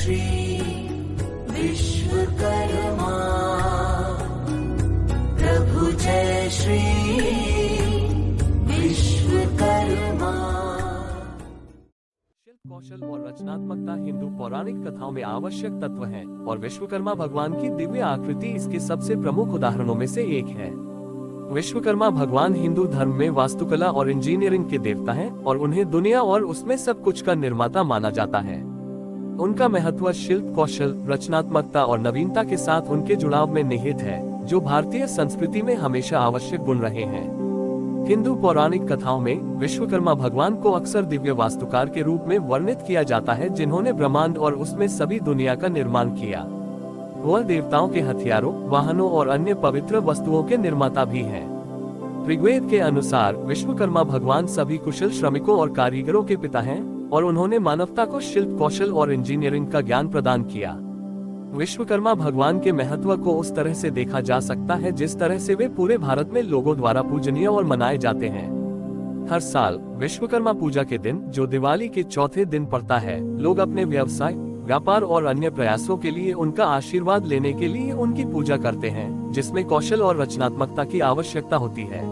श्री विश्वकर्मा, प्रभु जय श्री विश्वकर्मा। शिल्प कौशल और रचनात्मकता हिंदू पौराणिक कथाओं में आवश्यक तत्व हैं और विश्वकर्मा भगवान की दिव्य आकृति इसके सबसे प्रमुख उदाहरणों में से एक है। विश्वकर्मा भगवान हिंदू धर्म में वास्तुकला और इंजीनियरिंग के देवता हैं और उन्हें दुनिया और उसमें सब कुछ का निर्माता माना जाता है। उनका महत्व शिल्प कौशल, रचनात्मकता और नवीनता के साथ उनके जुड़ाव में निहित है, जो भारतीय संस्कृति में हमेशा आवश्यक गुण रहे हैं। हिंदू पौराणिक कथाओं में विश्वकर्मा भगवान को अक्सर दिव्य वास्तुकार के रूप में वर्णित किया जाता है, जिन्होंने ब्रह्मांड और उसमें सभी दुनिया का निर्माण किया। वह देवताओं के हथियारों, वाहनों और अन्य पवित्र वस्तुओं के निर्माता भी हैं। ऋग्वेद के अनुसार विश्वकर्मा भगवान सभी कुशल श्रमिकों और कारीगरों के पिता हैं और उन्होंने मानवता को शिल्प कौशल और इंजीनियरिंग का ज्ञान प्रदान किया। विश्वकर्मा भगवान के महत्व को उस तरह से देखा जा सकता है जिस तरह से वे पूरे भारत में लोगों द्वारा पूजनीय और मनाए जाते हैं। हर साल विश्वकर्मा पूजा के दिन, जो दिवाली के चौथे दिन पड़ता है, लोग अपने व्यवसाय, व्यापार और अन्य प्रयासों के लिए उनका आशीर्वाद लेने के लिए उनकी पूजा करते हैं, जिसमें कौशल और रचनात्मकता की आवश्यकता होती है।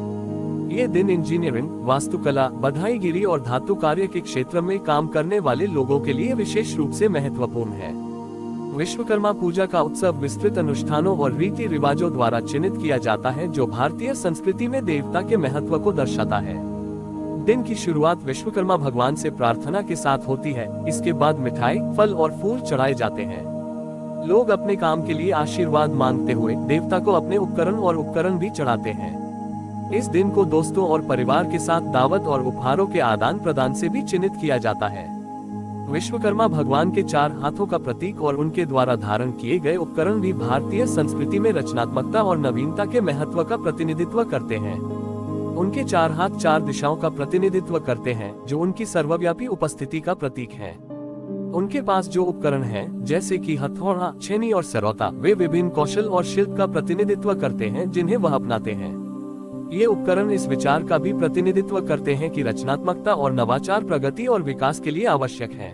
ये दिन इंजीनियरिंग, वास्तुकला, बधाईगिरी और धातु कार्य के क्षेत्र में काम करने वाले लोगों के लिए विशेष रूप से महत्वपूर्ण है। विश्वकर्मा पूजा का उत्सव विस्तृत अनुष्ठानों और रीति रिवाजों द्वारा चिन्हित किया जाता है, जो भारतीय संस्कृति में देवता के महत्व को दर्शाता है। दिन की शुरुआत विश्वकर्मा भगवान से प्रार्थना के साथ होती है। इसके बाद मिठाई, फल और फूल चढ़ाए जाते हैं। लोग अपने काम के लिए आशीर्वाद मांगते हुए देवता को अपने उपकरण भी चढ़ाते हैं। इस दिन को दोस्तों और परिवार के साथ दावत और उपहारों के आदान प्रदान से भी चिन्हित किया जाता है। विश्वकर्मा भगवान के 4 हाथों का प्रतीक और उनके द्वारा धारण किए गए उपकरण भी भारतीय संस्कृति में रचनात्मकता और नवीनता के महत्व का प्रतिनिधित्व करते हैं। उनके 4 हाथ 4 दिशाओं का प्रतिनिधित्व करते हैं, जो उनकी सर्वव्यापी उपस्थिति का प्रतीक है। उनके पास जो उपकरण हैं, जैसे कि हथौड़ा, छेनी और सरौता, वे विभिन्न कौशल और शिल्प का प्रतिनिधित्व करते हैं जिन्हें वह अपनाते हैं। ये उपकरण इस विचार का भी प्रतिनिधित्व करते हैं कि रचनात्मकता और नवाचार प्रगति और विकास के लिए आवश्यक है।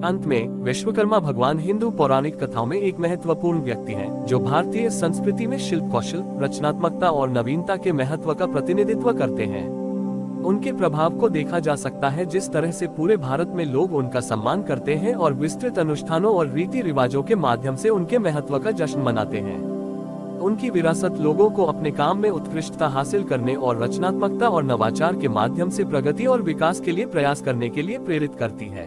अंत में विश्वकर्मा भगवान हिंदू पौराणिक कथाओं में एक महत्वपूर्ण व्यक्ति हैं, जो भारतीय संस्कृति में शिल्प कौशल, रचनात्मकता और नवीनता के महत्व का प्रतिनिधित्व करते हैं। उनके प्रभाव को देखा जा सकता है जिस तरह से पूरे भारत में लोग उनका सम्मान करते हैं और विस्तृत अनुष्ठानों और रीति रिवाजों के माध्यम से उनके महत्व का जश्न मनाते हैं। उनकी विरासत लोगों को अपने काम में उत्कृष्टता हासिल करने और रचनात्मकता और नवाचार के माध्यम से प्रगति और विकास के लिए प्रयास करने के लिए प्रेरित करती है।